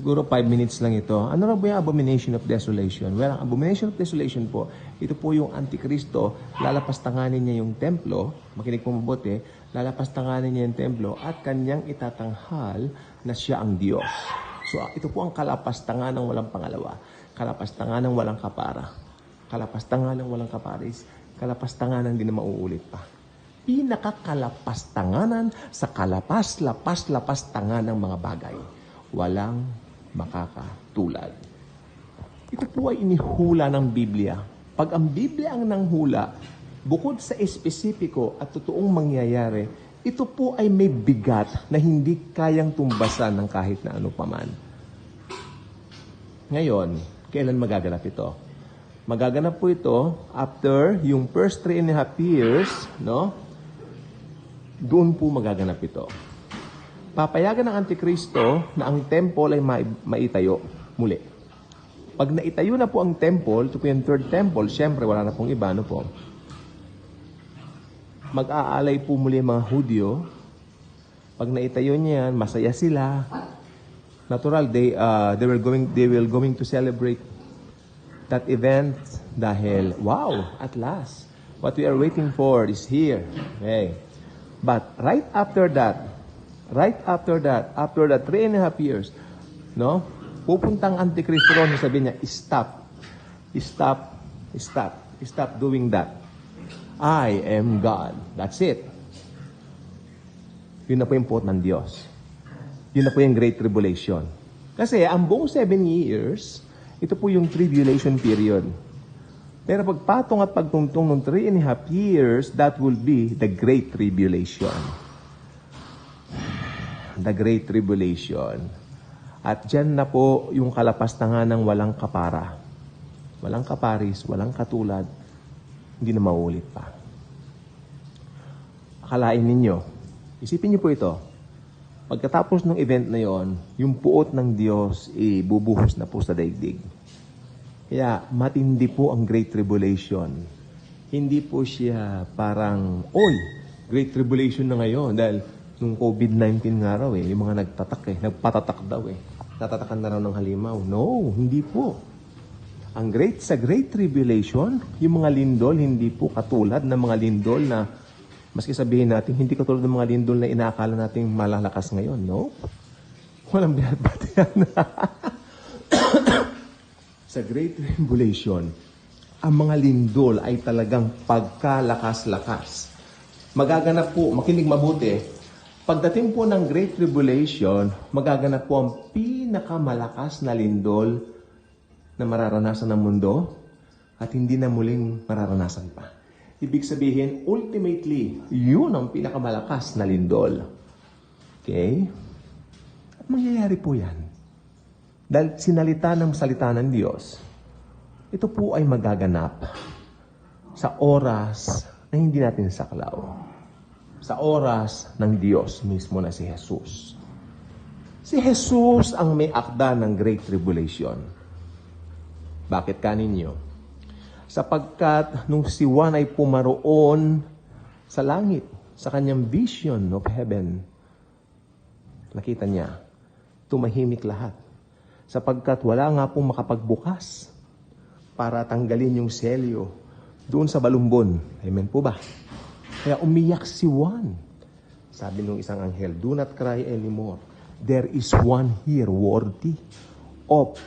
Siguro 5 minutes lang ito. Ano ba yung abomination of desolation? Well, ang abomination of desolation po, ito po yung Antikristo, lalapastanganin niya yung templo, makinig po mabuti, lalapastanganin niya yung templo at kanyang itatanghal na siya ang Diyos. So, ito po ang kalapastangan ng walang pangalawa. Kalapastangan ng walang kapara. Kalapastangan ng walang kaparis. Kalapastangan ng di na mauulit pa. Pinakakalapastanganan sa kalapas-lapas-lapastangan ng mga bagay. Walang makakatulad. Ito po ay inihula ng Biblia. Pag ang Biblia ang nanghula, bukod sa espesipiko at totoong mangyayari, ito po ay may bigat na hindi kayang tumbasan ng kahit na ano paman. Ngayon, kailan magaganap ito? Magaganap po ito after yung first 3.5 years, no? Doon po magaganap ito. Papayagan ng Antikristo na ang temple ay maitayo muli. Pag naitayo na po ang temple, ito po yung third temple, syempre wala na pong iba, no po? Mag-aalay po muli mga Hudyo. Pag naitayo niya yan, masaya sila. Natural, they will going to celebrate that event dahil, wow, at last, what we are waiting for is here. Okay. But right after that, after that 3.5 years, no? Pupuntang Antikristo ron, sabi niya, stop doing that. I am God. That's it. Yun na po yung quote ng Diyos. Yun na po yung Great Tribulation. Kasi ang buong 7 years, ito po yung tribulation period. Pero pagpatong at pagtungtong ng 3.5 years, that will be the Great Tribulation. The Great Tribulation. At dyan na po yung kalapastangan ng walang kapara. Walang kaparis, walang katulad, hindi na maulit pa. Akalain ninyo, isipin niyo po ito, pagkatapos ng event na yon, yung puot ng Diyos, bubuhos na po sa daigdig. Kaya matindi po ang Great Tribulation. Hindi po siya parang, Great Tribulation na ngayon dahil nung COVID-19 nga raw yung mga nagpatatak daw Natatakan na raw ng halimaw. No, hindi po. Sa Great Tribulation, yung mga lindol, hindi po katulad ng mga lindol na, maski sabihin natin, hindi katulad ng mga lindol na inaakala natin malalakas ngayon. No? Walang binatbati yan. Sa Great Tribulation, ang mga lindol ay talagang pagkalakas-lakas. Magaganap po, makinig mabuti, pagdating po ng Great Tribulation, magaganap po ang pinakamalakas na lindol na mararanasan ng mundo at hindi na muling mararanasan pa. Ibig sabihin, ultimately, yun ang pinakamalakas na lindol. Okay? At mangyayari po yan. Dahil salita ng Diyos, ito po ay magaganap sa oras na hindi natin saklaw. Sa oras ng Diyos mismo na si Jesus. Si Jesus ang may akda ng Great Tribulation. Bakit kaninyo? Sapagkat nung si Juan ay pumaroon sa langit, sa kanyang vision of heaven, nakita niya, tumahimik lahat. Sapagkat wala nga pong makapagbukas para tanggalin yung selyo doon sa balumbon. Amen po ba? Kaya umiyak si Juan. Sabi nung isang anghel, do not cry anymore. There is one here worthy of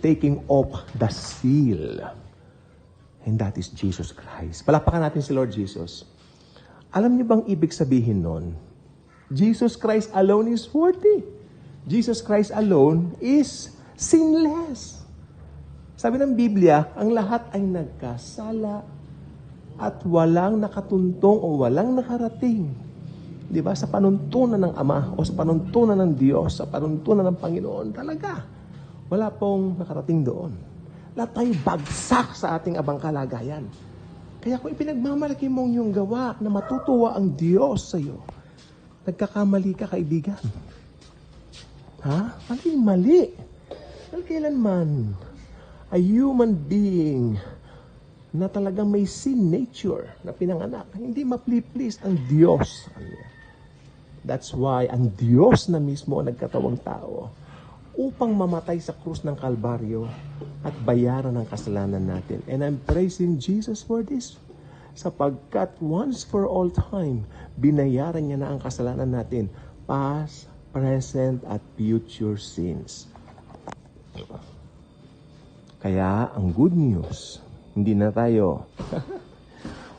taking off the seal. And that is Jesus Christ. Palakpakan natin si Lord Jesus. Alam niyo bang ibig sabihin nun? Jesus Christ alone is worthy. Jesus Christ alone is sinless. Sabi ng Biblia, ang lahat ay nagkasala at walang nakatuntong o walang nakarating. Di ba? Sa panuntunan ng Ama o sa panuntunan ng Diyos, sa panuntunan ng Panginoon, talaga. Wala pong nakarating doon. Lahat tayo bagsak sa ating abang kalagayan. Kaya kung ipinagmamalaki mong yung gawa na matutuwa ang Diyos sa iyo, nagkakamali ka, kaibigan. Ha? Mali. Dahil kailanman, a human being na talagang may sin nature na pinanganak, hindi ma-please ang Diyos. That's why ang Diyos na mismo ang nagkatawang tao upang mamatay sa krus ng Kalbaryo at bayaran ang kasalanan natin. And I'm praising Jesus for this. Sapagkat once for all time, binayaran niya na ang kasalanan natin, past, present, at future sins. Kaya, ang good news, hindi na tayo,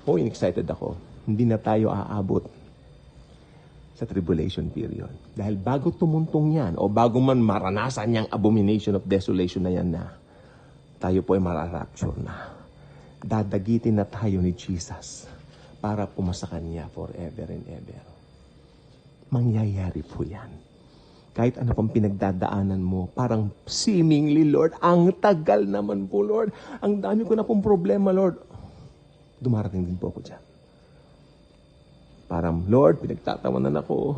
excited ako, hindi na tayo aabot sa tribulation period. Dahil bago tumuntong yan, o bago man maranasan niyang abomination of desolation na yan na, tayo po ay mararapture na. Dadagitin na tayo ni Jesus para pumasa Kanya forever and ever. Mangyayari po yan. Kahit ano pang pinagdadaanan mo, parang seemingly, Lord, ang tagal naman po, Lord. Ang dami ko na pong problema, Lord. Dumarating din po ako dyan. Parang, Lord, pinagtatawanan ako.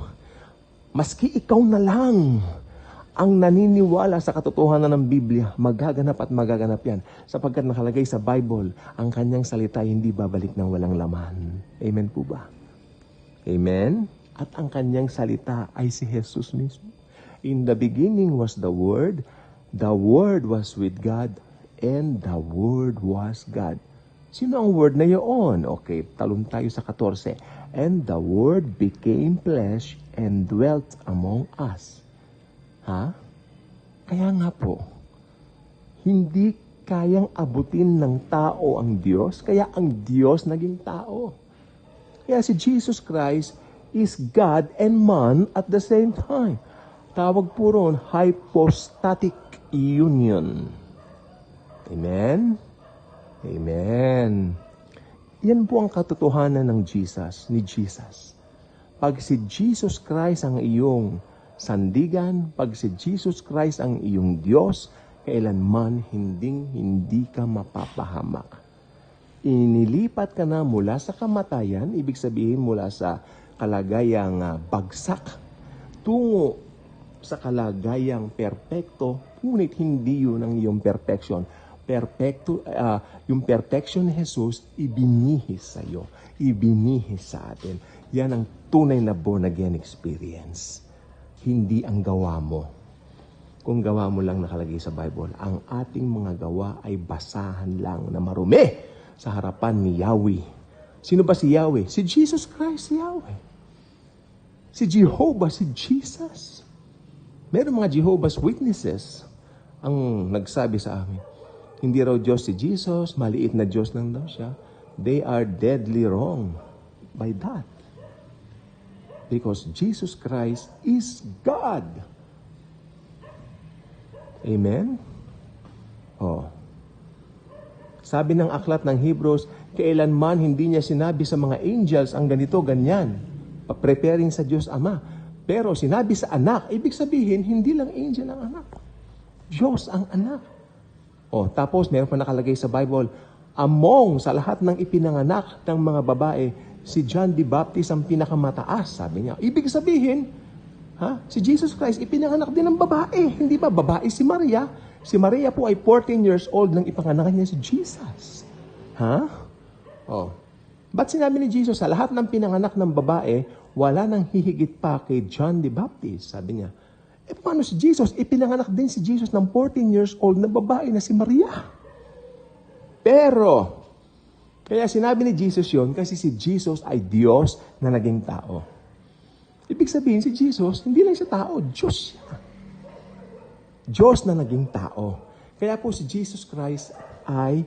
Maski ikaw na lang ang naniniwala sa katotohanan ng Biblia, magaganap at magaganap yan. Sapagkat nakalagay sa Bible, ang kanyang salita hindi babalik ng walang laman. Amen po ba? Amen? At ang kanyang salita ay si Jesus mismo. In the beginning was the Word was with God, and the Word was God. Sino ang Word na yun? Okay, talon tayo sa 14. And the Word became flesh and dwelt among us. Ha? Kaya nga po, hindi kayang abutin ng tao ang Diyos, kaya ang Diyos naging tao. Kaya si Jesus Christ is God and man at the same time. Tawag po ron, hypostatic union. Amen? Amen. Yan po ang katotohanan ng Jesus, ni Jesus. Pag si Jesus Christ ang iyong sandigan, pag si Jesus Christ ang iyong Diyos, kailanman hindi ka mapapahamak. Inilipat ka na mula sa kamatayan, ibig sabihin mula sa kalagayang bagsak, tungo sa kalagayang perpekto, ngunit hindi yun ang iyong perfection. Yung perfection ni Jesus, ibinihis sa iyo, ibinihis sa atin. Yan ang tunay na born again experience. Hindi ang gawa mo. Kung gawa mo lang nakalagay sa Bible, ang ating mga gawa ay basahan lang na marumi sa harapan ni Yahweh. Sino ba si Yahweh? Si Jesus Christ, si Yahweh. Si Jehovah, si Jesus. Meron mga Jehovah's Witnesses ang nagsabi sa amin, hindi raw Diyos si Jesus, maliit na Diyos lang daw siya. They are deadly wrong by that. Because Jesus Christ is God. Amen? Sabi ng aklat ng Hebrews, kailanman hindi niya sinabi sa mga angels ang ganito, ganyan. Preparing sa Diyos Ama. Pero sinabi sa anak, ibig sabihin, hindi lang angel ang anak. Diyos ang anak. Tapos meron pa nakalagay sa Bible, sa lahat ng ipinanganak ng mga babae, si John the Baptist ang pinakamataas, sabi niya. Ibig sabihin, si Jesus Christ ipinanganak din ng babae. Hindi ba babae si Maria? Si Maria po ay 14 years old nang ipanganak niya si Jesus. Ba't sinabi ni Jesus, sa lahat ng pinanganak ng babae, wala nang hihigit pa kay John the Baptist, sabi niya. Paano si Jesus? Ipinanganak din si Jesus ng 14 years old na babae na si Maria. Pero, kaya sinabi ni Jesus yon kasi si Jesus ay Diyos na naging tao. Ibig sabihin, si Jesus, hindi lang siya tao, Diyos siya. Diyos na naging tao. Kaya po si Jesus Christ ay